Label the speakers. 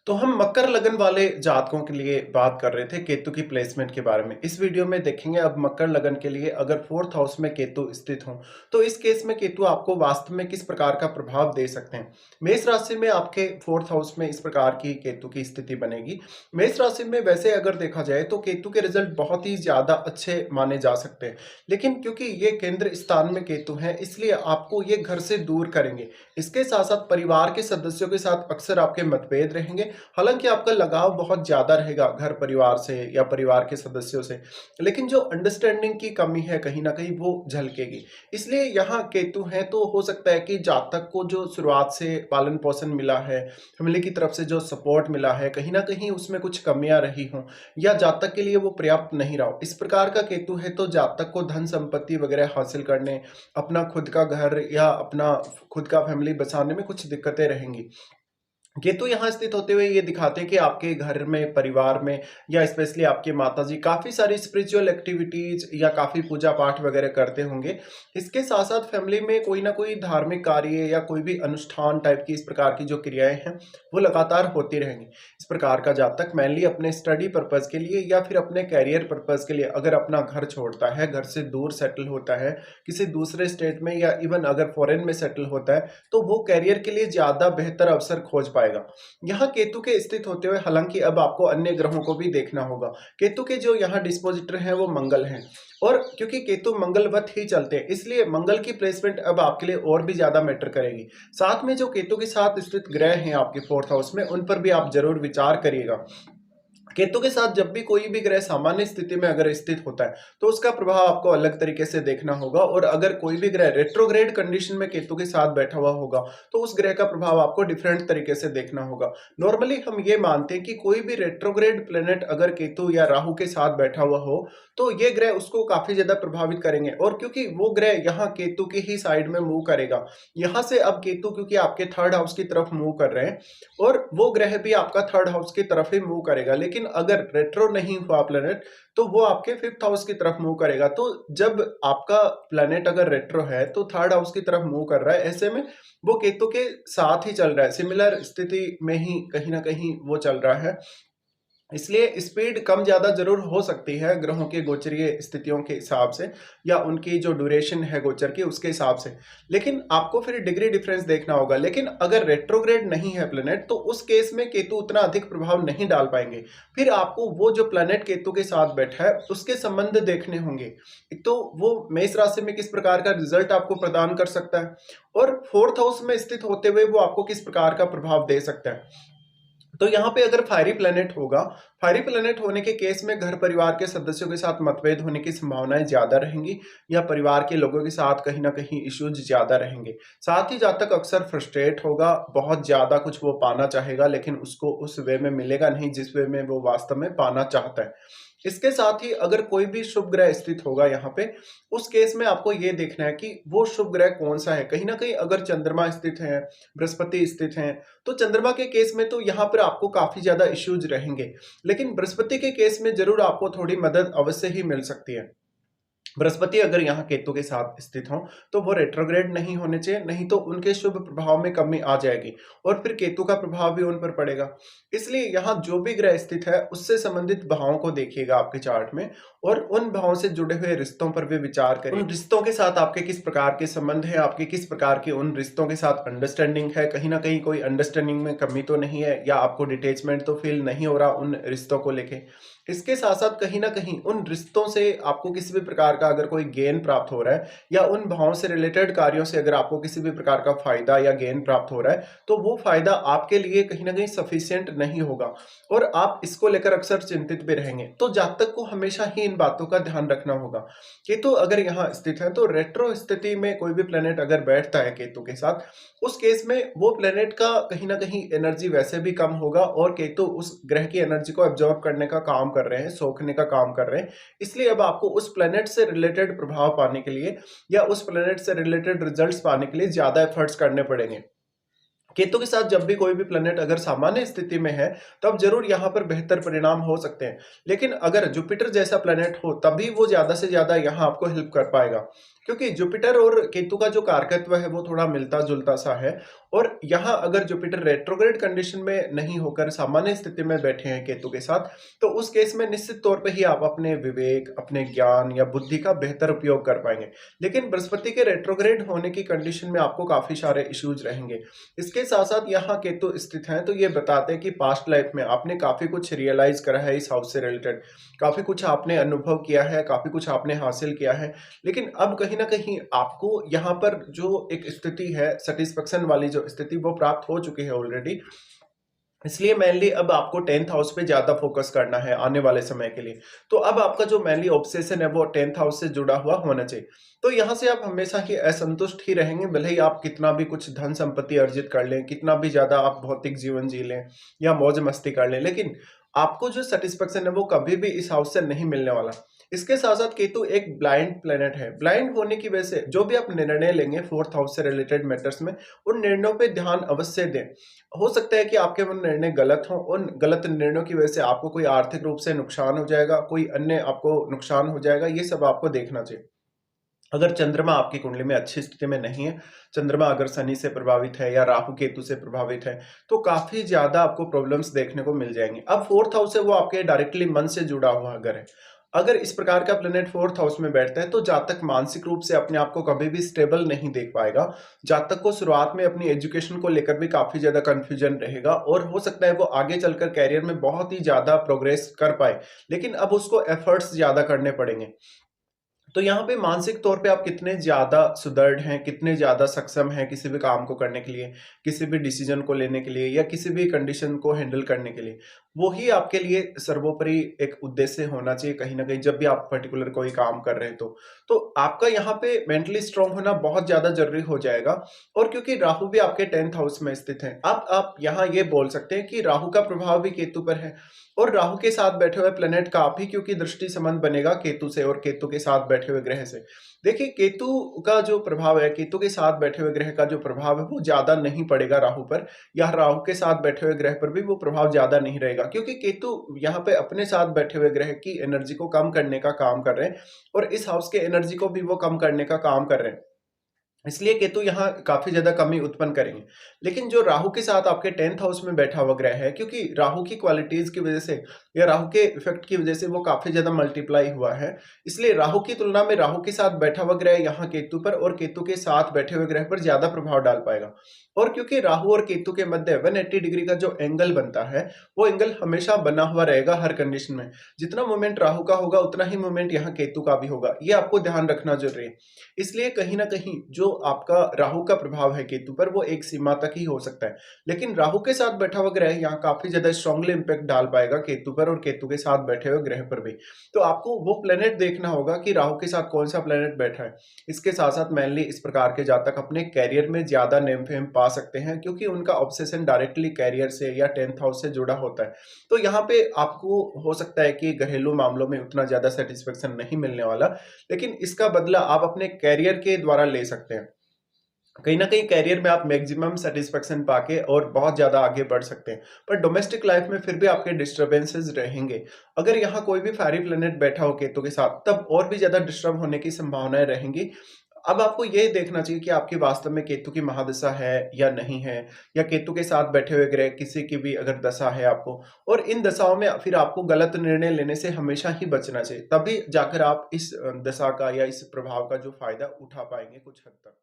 Speaker 1: तो हम मकर लगन वाले जातकों के लिए बात कर रहे थे केतु की प्लेसमेंट के बारे में। इस वीडियो में देखेंगे अब मकर लगन के लिए अगर फोर्थ हाउस में केतु स्थित हो तो इस केस में केतु आपको वास्तव में किस प्रकार का प्रभाव दे सकते हैं। मेष राशि में आपके फोर्थ हाउस में इस प्रकार की केतु की स्थिति बनेगी। मेष राशि में वैसे अगर देखा जाए तो केतु के रिजल्ट बहुत ही ज्यादा अच्छे माने जा सकते हैं, लेकिन क्योंकि ये केंद्र स्थान में केतु है इसलिए आपको ये घर से दूर करेंगे। इसके साथ साथ परिवार के सदस्यों के साथ अक्सर आपके मतभेद रहेंगे। हालांकि आपका लगाव बहुत ज्यादा रहेगा घर परिवार से या परिवार के सदस्यों से, लेकिन जो अंडरस्टैंडिंग की कमी है कहीं ना कहीं वो झलकेगी। इसलिए यहाँ केतु है तो हो सकता है कि जातक को जो शुरुआत से पालन पोषण मिला है, फैमिली की तरफ से जो सपोर्ट मिला है, कहीं ना कहीं उसमें कुछ कमियां रही हों या जातक के लिए वो पर्याप्त नहीं रहा हो। इस प्रकार का केतु है तो जातक को धन संपत्ति वगैरह हासिल करने, अपना खुद का घर या अपना खुद का फैमिली बसाने में कुछ दिक्कतें रहेंगी। केतु यहाँ स्थित होते हुए ये दिखाते हैं कि आपके घर में, परिवार में या स्पेशली आपके माताजी काफ़ी सारी स्पिरिचुअल एक्टिविटीज़ या काफ़ी पूजा पाठ वगैरह करते होंगे। इसके साथ-साथ फैमिली में कोई ना कोई धार्मिक कार्य या कोई भी अनुष्ठान टाइप की इस प्रकार की जो क्रियाएँ हैं, वो लगातार होती रहेंगी। इस प्रकार का जातक मेनली अपने स्टडी पर्पज़ के लिए या फिर अपने करियर पर्पज़ के लिए अगर अपना घर छोड़ता है, घर से दूर सेटल होता है, किसी दूसरे स्टेट में या इवन अगर फॉरेन में सेटल होता है, तो वो करियर के लिए ज़्यादा बेहतर अवसर खोज पाएगा। यहाँ केतु के स्थित होते हुए हालांकि अब आपको अन्य ग्रहों को भी देखना होगा। केतु के जो यहाँ डिस्पोजिटर हैं वो मंगल हैं, और क्योंकि केतु मंगलवत ही चलते हैं इसलिए मंगल की प्लेसमेंट अब आपके लिए और भी ज्यादा मैटर करेगी। साथ में जो केतु के साथ स्थित ग्रह हैं आपके फोर्थ हाउस में, उन पर भी आप जरूर विचार करिएगा। केतु के साथ जब भी कोई भी ग्रह सामान्य स्थिति में अगर स्थित होता है तो उसका प्रभाव आपको अलग तरीके से देखना होगा, और अगर कोई भी ग्रह रेट्रोग्रेड कंडीशन में केतु के साथ बैठा हुआ होगा तो उस ग्रह का प्रभाव आपको डिफरेंट तरीके से देखना होगा। नॉर्मली हम ये मानते हैं कि कोई भी रेट्रोग्रेड प्लेनेट अगर केतु या राहु के साथ बैठा हुआ हो तो ये ग्रह उसको काफी ज्यादा प्रभावित करेंगे, और क्योंकि वो ग्रह यहाँ केतु की ही साइड में मूव करेगा, यहाँ से अब केतु क्योंकि आपके थर्ड हाउस की तरफ मूव कर रहे हैं और वो ग्रह भी आपका थर्ड हाउस की तरफ ही मूव करेगा, लेकिन अगर रेट्रो नहीं हुआ प्लेनेट तो वो आपके फिफ्थ हाउस की तरफ मूव करेगा। तो जब आपका प्लेनेट अगर रेट्रो है तो थर्ड हाउस की तरफ मूव कर रहा है, ऐसे में वो केतु के साथ ही चल रहा है, सिमिलर स्थिति में ही कहीं ना कहीं वो चल रहा है। इसलिए स्पीड कम ज्यादा जरूर हो सकती है ग्रहों के गोचरीय स्थितियों के हिसाब से या उनकी जो ड्यूरेशन है गोचर की उसके हिसाब से, लेकिन आपको फिर डिग्री डिफरेंस देखना होगा। लेकिन अगर रेट्रोग्रेड नहीं है प्लेनेट तो उस केस में केतु उतना अधिक प्रभाव नहीं डाल पाएंगे। फिर आपको वो जो प्लेनेट केतु के साथ बैठा है उसके संबंध देखने होंगे। एक तो वो मेष राशि में किस प्रकार का रिजल्ट आपको प्रदान कर सकता है, और फोर्थ हाउस में स्थित होते हुए वो आपको किस प्रकार का प्रभाव दे सकता है। तो यहाँ पे अगर फायरी प्लेनेट होगा, फायरी प्लेनेट होने के केस में घर परिवार के सदस्यों के साथ मतभेद होने की संभावनाएं ज्यादा रहेंगी, या परिवार के लोगों के साथ कहीं ना कहीं इश्यूज ज्यादा रहेंगे। साथ ही जातक अक्सर फ्रस्ट्रेट होगा, बहुत ज्यादा कुछ वो पाना चाहेगा लेकिन उसको उस वे में मिलेगा नहीं जिस वे में वो वास्तव में पाना चाहता है। इसके साथ ही अगर कोई भी शुभ ग्रह स्थित होगा यहाँ पे, उस केस में आपको ये देखना है कि वो शुभ ग्रह कौन सा है। कहीं ना कहीं अगर चंद्रमा स्थित है, बृहस्पति स्थित है, तो चंद्रमा के केस में तो यहाँ पर आपको काफी ज्यादा इश्यूज रहेंगे, लेकिन बृहस्पति के केस में जरूर आपको थोड़ी मदद अवश्य ही मिल सकती है। बृहस्पति अगर यहाँ केतु के साथ स्थित हो तो वो रेट्रोग्रेड नहीं होने चाहिए, नहीं तो उनके शुभ प्रभाव में कमी आ जाएगी और फिर केतु का प्रभाव भी उन पर पड़ेगा। इसलिए यहाँ जो भी ग्रह स्थित है उससे संबंधित भावों को देखिएगा आपके चार्ट में, और उन भावों से जुड़े हुए रिश्तों पर भी विचार करें। उन रिश्तों के साथ आपके किस प्रकार के संबंध है, आपके किस प्रकार के उन रिश्तों के साथ अंडरस्टैंडिंग है, कहीं ना कहीं कोई अंडरस्टैंडिंग में कमी तो नहीं है, या आपको डिटेचमेंट तो फील नहीं हो रहा उन रिश्तों को लेके। इसके साथ साथ कहीं ना कहीं उन रिश्तों से आपको किसी भी प्रकार का अगर कोई गेन प्राप्त हो रहा है, या उन भावों से रिलेटेड कार्यों से अगर आपको किसी भी प्रकार का फायदा या गेन प्राप्त हो रहा है, तो वो फायदा आपके लिए कहीं ना कहीं सफिशिएंट नहीं होगा और आप इसको लेकर अक्सर चिंतित भी रहेंगे। तो जातक को हमेशा ही इन बातों का ध्यान रखना होगा। केतु अगर यहाँ स्थित है तो रेट्रो स्थिति में कोई भी प्लेनेट अगर बैठता है केतु के साथ, उस केस में वो प्लेनेट का कहीं ना कहीं एनर्जी वैसे भी कम होगा, और केतु उस ग्रह की एनर्जी को एब्जॉर्ब करने का काम कर रहे हैं, सोखने का काम कर रहे हैं। इसलिए अब आपको उस प्लेनेट से रिलेटेड प्रभाव पाने के लिए या उस प्लेनेट से रिलेटेड रिजल्ट्स पाने के लिए ज्यादा एफर्ट्स करने पड़ेंगे। केतु के साथ जब भी कोई भी प्लेनेट अगर सामान्य स्थिति में है तब जरूर यहाँ पर बेहतर परिणाम हो सकते हैं, लेकिन अगर जुपिटर जैसा प्लेनेट हो तभी वो ज्यादा से ज्यादा यहाँ आपको हेल्प कर पाएगा, क्योंकि जुपिटर और केतु का जो कारकत्व है वो थोड़ा मिलता जुलता सा है, और यहाँ अगर जुपिटर रेट्रोग्रेड कंडीशन में नहीं होकर सामान्य स्थिति में बैठे हैं केतु के साथ, तो उस केस में निश्चित तौर पे ही आप अपने विवेक, अपने ज्ञान या बुद्धि का बेहतर उपयोग कर पाएंगे। लेकिन बृहस्पति के रेट्रोग्रेड होने की कंडीशन में आपको काफी सारे इश्यूज रहेंगे। इसके साथ साथ यहाँ केतु स्थित हैं, तो ये बताते हैं कि पास्ट लाइफ में आपने काफी कुछ रियलाइज करा है इस हाउस से रिलेटेड, काफी कुछ आपने अनुभव किया है, काफी कुछ आपने हासिल किया है। लेकिन अब कहीं ना कहीं आपको यहाँ पर जो एक स्थिति है, सेटिस्फेक्शन वाली जो स्थिति, वो प्राप्त हो चुकी है ऑलरेडी। इसलिए मेनली अब आपको 10th हाउस पे ज़्यादा फ़ोकस करना है आने वाले समय के लिए। तो अब आपका जो मेनली ऑब्सेशन है वो 10th हाउस से जुड़ा हुआ होना चाहिए। तो यहाँ से आप हमेशा ही असंतुष्ट ही रहेंगे, भले ही आप कितना भी कुछ धन संपत्ति अर्जित कर लें, कितना भी ज़्यादा आप भौतिक जीवन जी लें या मौज-मस्ती कर लें, लेकिन आपको जो सैटिस्फैक्शन है वो कभी भी इस हाउस से नहीं मिलने वाला। इसके साथ-साथ केतु एक ब्लाइंड प्लैनेट है। ब्लाइंड होने की वजह से जो भी आप निर्णय लेंगे 4th हाउस से रिलेटेड मैटर्स में, उन निर्णयों पे ध्यान अवश्य दें। हो सकता है कि आपके वो निर्णय गलत हों, उन गलत निर्णयों की वजह से आपको कोई आर्थिक रूप से नुकसान हो जाएगा, कोई अन्य आपको नुकसान हो जाएगा, ये सब आपको देखना चाहिए। अगर चंद्रमा आपकी कुंडली में अच्छी स्थिति में नहीं है, चंद्रमा अगर शनि से प्रभावित है या राहु केतु से प्रभावित है, तो काफ़ी ज़्यादा आपको प्रॉब्लम्स देखने को मिल जाएँगी। अब 4th हाउस है वो आपके डायरेक्टली मन से जुड़ा हुआ घर है। अगर इस प्रकार का प्लैनेट 4th हाउस में बैठता है, तो जातक मानसिक रूप से अपने आप को कभी भी स्टेबल नहीं देख पाएगा। जातक को शुरुआत में अपनी एजुकेशन को लेकर भी काफ़ी ज़्यादा कन्फ्यूजन रहेगा और हो सकता है वो आगे चलकर करियर में बहुत ही ज़्यादा प्रोग्रेस कर पाए, लेकिन अब उसको एफर्ट्स ज़्यादा करने पड़ेंगे। तो यहाँ पे मानसिक तौर पे आप कितने ज़्यादा सुदृढ़ हैं, कितने ज़्यादा सक्षम हैं किसी भी काम को करने के लिए, किसी भी डिसीजन को लेने के लिए या किसी भी कंडीशन को हैंडल करने के लिए, वो ही आपके लिए सर्वोपरि एक उद्देश्य होना चाहिए कहीं न कहीं, जब भी आप पर्टिकुलर कोई काम कर रहे हैं तो। तो आपका यहाँ पे मेंटली स्ट्रॉन्ग होना बहुत ज़्यादा ज़रूरी हो जाएगा। और क्योंकि राहु भी आपके 10th हाउस में स्थित है, अब आप यहाँ ये बोल सकते हैं कि राहु का प्रभाव भी केतु पर है और राहु के साथ बैठे हुए प्लेनेट का आप ही क्योंकि दृष्टि संबंध बनेगा केतु से और केतु के साथ बैठे हुए ग्रह से। देखिए केतु का जो प्रभाव है, केतु के साथ बैठे हुए ग्रह का जो प्रभाव है वो ज़्यादा नहीं पड़ेगा राहु पर, या राहु के साथ बैठे हुए ग्रह पर भी वो प्रभाव ज़्यादा नहीं रहेगा, क्योंकि केतु यहाँ पे अपने साथ बैठे हुए ग्रह की एनर्जी को कम करने का काम कर रहे हैं और इस हाउस के एनर्जी को भी वो कम करने का काम कर रहे हैं। इसलिए केतु यहाँ काफ़ी ज़्यादा कमी उत्पन्न करेंगे। लेकिन जो राहु के साथ आपके 10th हाउस में बैठा हुआ ग्रह है, क्योंकि राहु की क्वालिटीज़ की वज़ह से या राहु के इफ़ेक्ट की वज़ह से वो काफ़ी ज़्यादा मल्टीप्लाई हुआ है। इसलिए राहु की तुलना में राहु के साथ बैठा हुआ ग्रह यहाँ केतु पर और केतु के साथ बैठे हुए ग्रह पर ज़्यादा प्रभाव डाल पाएगा। और क्योंकि राहु और केतु के मध्य 180 डिग्री का जो एंगल बनता है, वो एंगल हमेशा बना हुआ रहेगा हर कंडीशन में। जितना मूवमेंट राहु का होगा, उतना ही मूवमेंट यहाँ केतु का भी होगा। ये आपको ध्यान रखना ज़रूरी है। इसलिए कहीं न कहीं जो आपका राहु का प्रभाव है केतु पर, वो एक सीमा तक ही हो सकता है। लेकिन राहु के साथ बैठा हुआ ग्रह यहाँ काफ़ी ज़्यादा स्ट्रांगली इम्पैक्ट डाल पाएगा केतु पर और केतु के साथ बैठे हुए ग्रह पर भी। तो आपको वो प्लैनेट देखना होगा कि राहु के साथ कौन-सा प्लैनेट बैठा है। इसके साथ-साथ मेनली इस प्रकार के जातक अपने करियर में ज़्यादा नेम-फेम पा सकते हैं, क्योंकि उनका ऑब्सेशन डायरेक्टली करियर से या 10th हाउस से जुड़ा होता है। तो यहाँ पे आपको हो सकता है कि घरेलू मामलों में उतना ज़्यादा सैटिस्फैक्शन नहीं मिलने वाला, लेकिन इसका बदला आप अपने करियर के द्वारा ले सकते हैं। कहीं न कहीं करियर में आप मैक्सिमम सैटिस्फैक्शन पाके और बहुत ज़्यादा आगे बढ़ सकते हैं। पर डोमेस्टिक लाइफ में फिर भी आपके डिस्टर्बेंसेस रहेंगे। अगर यहाँ कोई भी फ़ेरी प्लैनेट बैठा हो केतु के साथ, तब और भी ज़्यादा डिस्टर्ब होने की संभावनाएँ रहेंगी। अब आपको ये देखना चाहिए कि आपकी वास्तव में केतु की महादशा है या नहीं है, या केतु के साथ बैठे हुए ग्रह किसी की भी अगर दशा है आपको, और इन दशाओं में फिर आपको गलत निर्णय लेने से हमेशा ही बचना चाहिए। तभी जाकर आप इस दशा का या इस प्रभाव का जो फ़ायदा उठा पाएँगे कुछ हद तक।